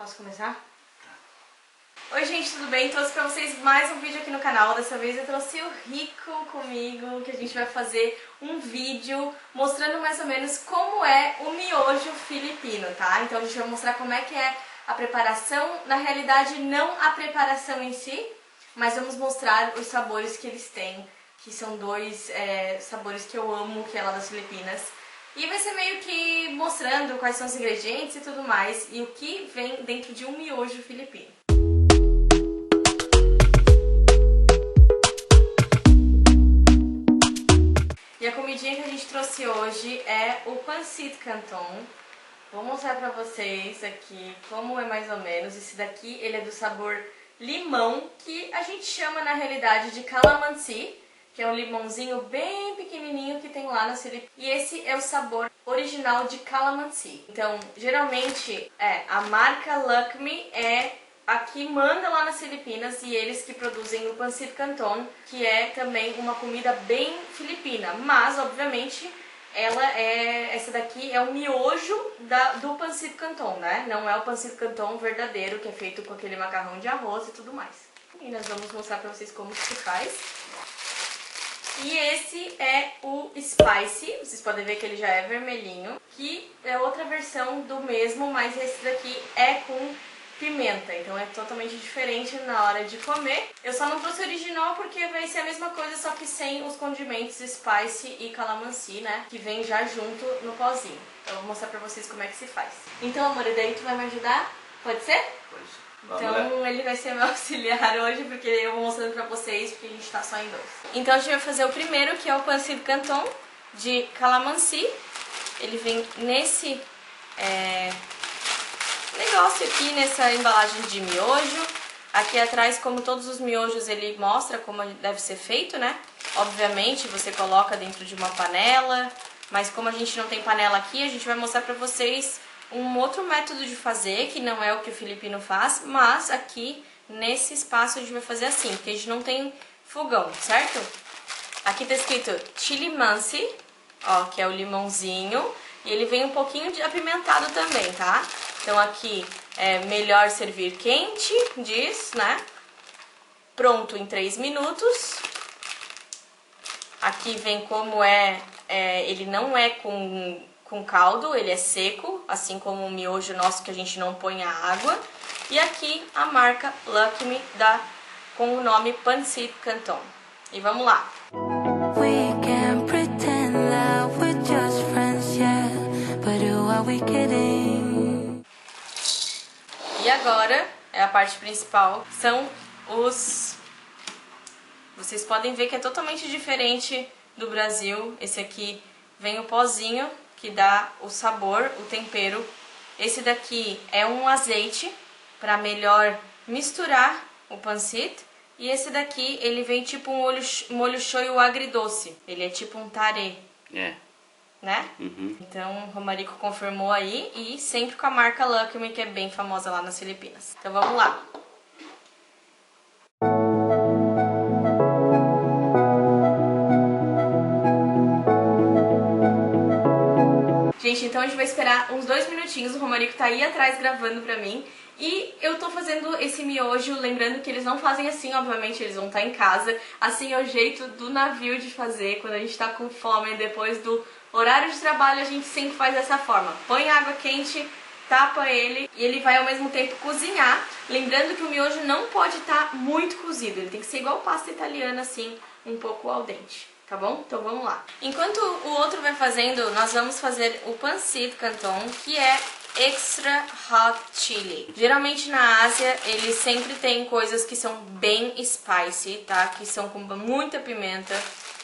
Posso começar? Oi gente, tudo bem? Trouxe pra vocês mais um vídeo aqui no canal. Dessa vez eu trouxe o Rico comigo, que a gente vai fazer um vídeo mostrando mais ou menos como é o miojo filipino, tá? Então a gente vai mostrar como é que é a preparação, na realidade não a preparação em si, mas vamos mostrar os sabores que eles têm, que são dois sabores que eu amo, que é lá das Filipinas. E vai ser meio que mostrando quais são os ingredientes e tudo mais, e o que vem dentro de um miojo filipino. E a comidinha que a gente trouxe hoje é o pancit canton. Vou mostrar pra vocês aqui como é mais ou menos. Esse daqui, ele é do sabor limão, que a gente chama na realidade de calamansi, que é um limãozinho bem pequenininho que tem lá na Filipinas. E esse é o sabor original de calamansi. Então, geralmente, a marca Lucme é a que manda lá nas Filipinas, e eles que produzem o pancit canton, que é também uma comida bem filipina. Mas, obviamente, essa daqui é o miojo do pancit canton, né? Não é o pancit canton verdadeiro, que é feito com aquele macarrão de arroz e tudo mais. E nós vamos mostrar pra vocês como que se faz. E esse é o spicy, vocês podem ver que ele já é vermelhinho, que é outra versão do mesmo, mas esse daqui é com pimenta, então é totalmente diferente na hora de comer. Eu só não trouxe o original porque vai ser a mesma coisa, só que sem os condimentos spicy e calamansi, né, que vem já junto no pozinho. Então eu vou mostrar pra vocês como é que se faz. Então, amor, e daí tu vai me ajudar? Pode ser? Pode ser. Então ele vai ser meu auxiliar hoje, porque eu vou mostrando pra vocês, porque a gente tá só em dois. Então a gente vai fazer o primeiro, que é o pancit canton de calamansi. Ele vem nesse negócio aqui, nessa embalagem de miojo. Aqui atrás, como todos os miojos, ele mostra como deve ser feito, né? Obviamente você coloca dentro de uma panela, mas como a gente não tem panela aqui, a gente vai mostrar pra vocês um outro método de fazer, que não é o que o filipino faz, mas aqui nesse espaço a gente vai fazer assim, porque a gente não tem fogão, certo? Aqui tá escrito chili mansi, ó, que é o limãozinho, e ele vem um pouquinho apimentado também, tá? Então aqui é melhor servir quente, diz, né? Pronto em 3 minutos. Aqui vem como ele não é com caldo, ele é seco, assim como o miojo nosso que a gente não põe a água. E aqui a marca Lucme com o nome pancit canton. E vamos lá! We can pretend that we're just friends, yeah, but who are we kidding? E agora é a parte principal, são vocês podem ver que é totalmente diferente do Brasil. Esse aqui vem o pozinho, que dá o sabor, o tempero. Esse daqui é um azeite para melhor misturar o pancit. E esse daqui, ele vem tipo um molho shoyu agridoce. Ele é tipo um tarê. É. Né? Uhum. Então o Romarico confirmou aí, e sempre com a marca Lucme, que é bem famosa lá nas Filipinas. Então vamos lá. Gente, então a gente vai esperar uns 2 minutinhos, o Romarico tá aí atrás gravando pra mim. E eu tô fazendo esse miojo, lembrando que eles não fazem assim, obviamente eles vão estar em casa. Assim é o jeito do navio de fazer, quando a gente tá com fome, depois do horário de trabalho a gente sempre faz dessa forma. Põe água quente, tapa ele e ele vai ao mesmo tempo cozinhar. Lembrando que o miojo não pode estar muito cozido, ele tem que ser igual pasta italiana, assim, um pouco al dente. Tá bom? Então vamos lá. Enquanto o outro vai fazendo, nós vamos fazer o pancit canton, que é extra hot chili. Geralmente na Ásia, eles sempre têm coisas que são bem spicy, tá? Que são com muita pimenta.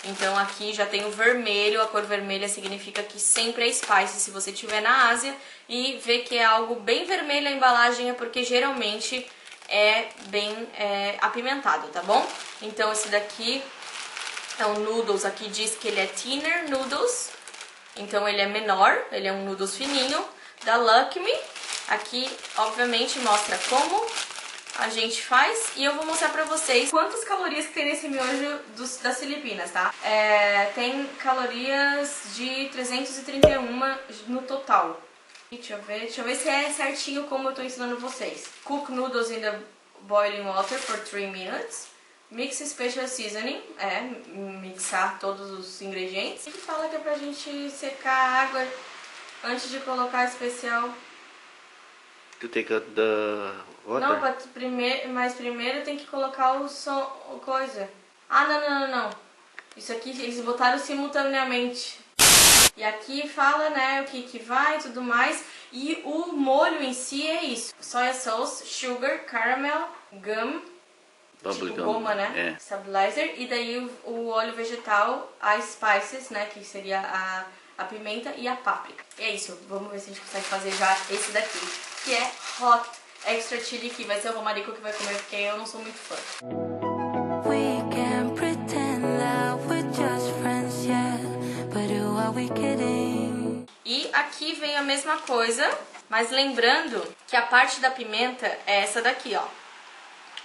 Então aqui já tem o vermelho, a cor vermelha significa que sempre é spicy. Se você estiver na Ásia e ver que é algo bem vermelho a embalagem, é porque geralmente é bem apimentado, tá bom? Então esse daqui é um noodles, aqui diz que ele é thinner noodles, então ele é menor, ele é um noodles fininho, da Lucme. Aqui, obviamente, mostra como a gente faz, e eu vou mostrar pra vocês quantas calorias que tem nesse miojo das Filipinas, tá? Tem calorias de 331 no total. Deixa eu ver se é certinho como eu tô ensinando vocês. Cook noodles in the boiling water for 3 minutes. Mix special seasoning, mixar todos os ingredientes. E fala que é pra gente secar a água antes de colocar especial. To take out the water? Não, mas primeiro tem que colocar o coisa. Ah, não. Isso aqui eles botaram simultaneamente. E aqui fala, né, o que vai e tudo mais. E o molho em si é isso. Soya sauce, sugar, caramel, gum, Bubble tipo gum. goma, né? Stabilizer. E daí o óleo vegetal, as spices, né, que seria a pimenta e a páprica. E é isso. Vamos ver se a gente consegue fazer já esse daqui, que é hot extra chili, que vai ser o Romarico que vai comer, porque eu não sou muito fã. E aqui vem a mesma coisa, mas lembrando que a parte da pimenta é essa daqui, ó.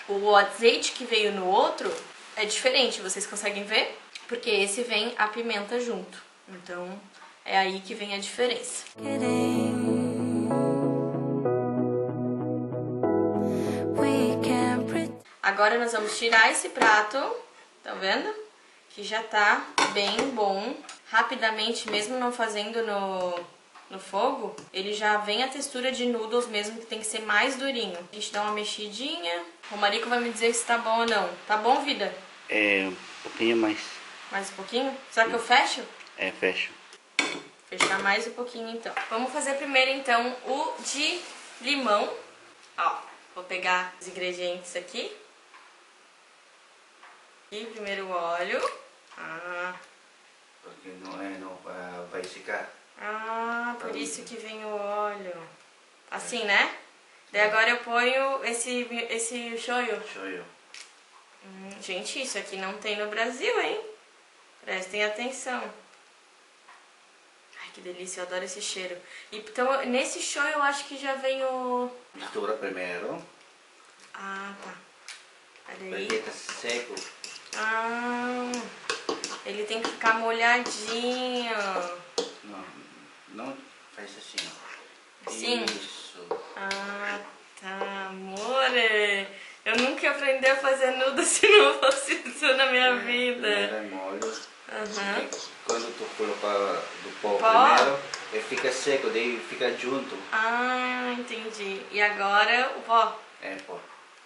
O azeite que veio no outro é diferente, vocês conseguem ver? Porque esse vem a pimenta junto. Então é aí que vem a diferença. Agora nós vamos tirar esse prato, tá vendo? Que já tá bem bom. Rapidamente, mesmo não fazendo no fogo, ele já vem a textura de noodles mesmo, que tem que ser mais durinho. A gente dá uma mexidinha. O Marico vai me dizer se tá bom ou não. Tá bom, vida? Um pouquinho mais. Mais um pouquinho? Será que eu fecho? Fecho. Fechar mais um pouquinho então. Vamos fazer primeiro então o de limão. Ó, vou pegar os ingredientes aqui. E primeiro o óleo. Porque não vai secar. Por isso que vem o óleo. Assim, né? Daí agora eu ponho esse shoyu. Shoyu. Gente, isso aqui não tem no Brasil, hein? Prestem atenção. Ai, que delícia, eu adoro esse cheiro. Então, nesse shoyu eu acho que já vem o... Mistura primeiro. Tá. Olha aí. Porque tá seco. Ele tem que ficar molhadinho. Não faz assim, ó. Assim? Isso. Tá, amore. Eu nunca aprendi a fazer nudo se não fosse isso na minha vida. Primeiro é molho. Quando tu colocar do pó primeiro, ele fica seco, daí fica junto. Entendi. E agora o pó? Pó.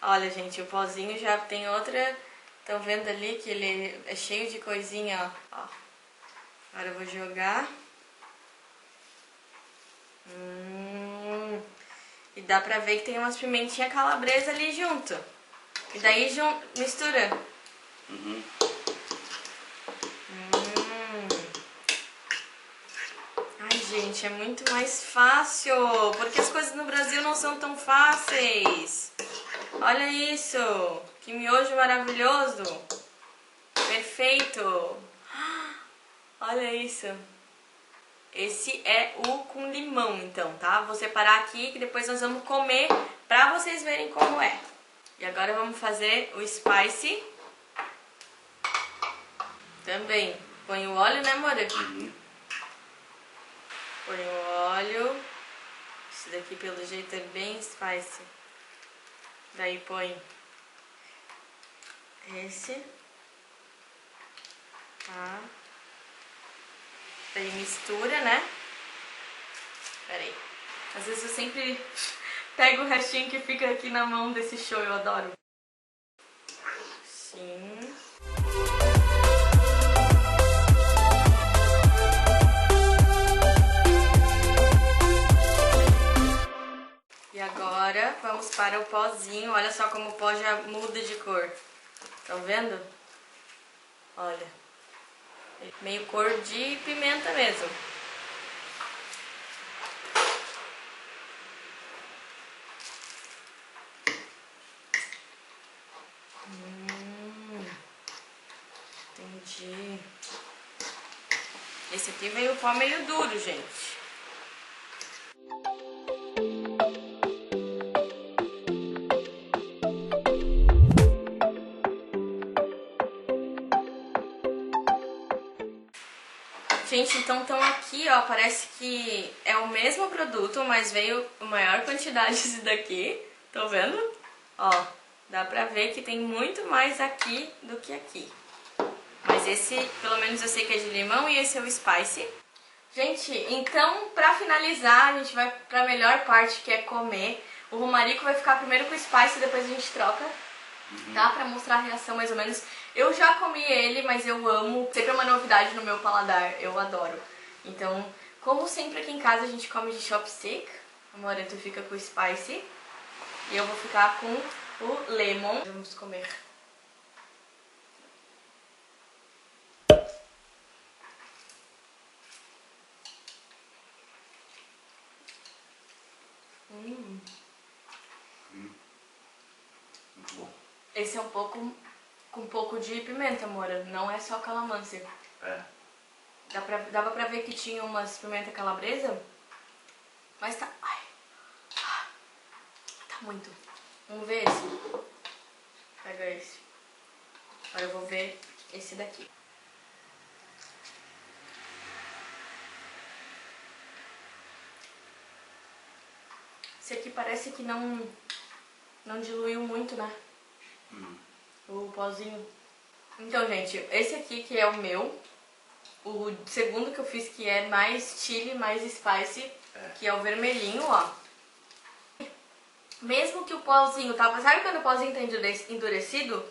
Olha, gente, o pozinho já tem outra... Estão vendo ali que ele é cheio de coisinha, ó. Agora eu vou jogar. E dá pra ver que tem umas pimentinhas calabresa ali junto. E daí mistura. Ai, gente, é muito mais fácil. Porque as coisas no Brasil não são tão fáceis. Olha isso. Que miojo maravilhoso. Perfeito. Olha isso. Esse é o com limão, então, tá? Vou separar aqui que depois nós vamos comer pra vocês verem como é. E agora vamos fazer o spicy. Também. Põe o óleo, né, amor? Põe o óleo. Esse daqui, pelo jeito, é bem spicy. Daí põe esse. Tá. Daí mistura, né? Pera aí. Às vezes eu sempre pego o restinho que fica aqui na mão desse show, eu adoro. Sim. E agora vamos para o pozinho. Olha só como o pó já muda de cor. Estão vendo? Olha. Meio cor de pimenta mesmo. Entendi. Esse aqui veio o pó meio duro, gente. Gente, então estão aqui, ó, parece que é o mesmo produto, mas veio a maior quantidade desse daqui. Tô vendo? Ó, dá pra ver que tem muito mais aqui do que aqui. Mas esse, pelo menos eu sei que é de limão e esse é o spicy. Gente, então pra finalizar, a gente vai pra melhor parte, que é comer. O Romarico vai ficar primeiro com o spicy, depois a gente troca, tá? Pra mostrar a reação mais ou menos. Eu já comi ele, mas eu amo. Sempre é uma novidade no meu paladar, eu adoro. Então, como sempre aqui em casa a gente come de chopstick, o Moreto fica com o spicy e eu vou ficar com o lemon. Vamos comer. Muito bom. Esse é um pouco com um pouco de pimenta, Mora. Não é só calamansi. É. Dava pra ver que tinha umas pimenta calabresa, mas tá... Ai, tá muito. Vamos ver esse. Pega esse. Agora eu vou ver esse daqui. Esse aqui parece que não diluiu muito, né? O pozinho. Então, gente, esse aqui que é o meu. O segundo que eu fiz, que é mais chili, mais spicy, que é o vermelhinho, ó. Mesmo que o pozinho tava... Sabe quando o pozinho tá endurecido?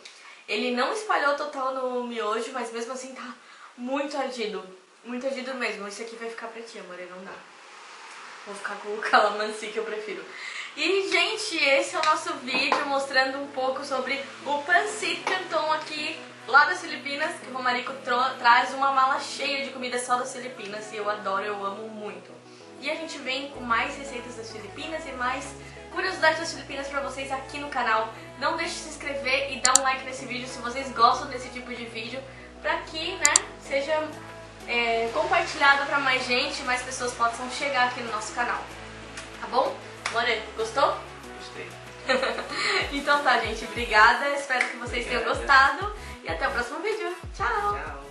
Ele não espalhou total no miojo, mas mesmo assim tá muito ardido. Muito ardido mesmo. Esse aqui vai ficar pra ti, amor, não dá. Vou ficar com o calamansi que eu prefiro. E, gente, esse é o nosso vídeo mostrando um pouco sobre o Pancit Canton aqui, lá das Filipinas, que o Romarico traz uma mala cheia de comida só das Filipinas e eu adoro, eu amo muito. E a gente vem com mais receitas das Filipinas e mais curiosidades das Filipinas pra vocês aqui no canal. Não deixe de se inscrever e dar um like nesse vídeo se vocês gostam desse tipo de vídeo, pra que, né, seja compartilhado pra mais gente, mais pessoas possam chegar aqui no nosso canal. Tá bom? More, gostou? Gostei. Então tá, gente. Obrigada. Espero que vocês tenham gostado. E até o próximo vídeo. Tchau! Tchau.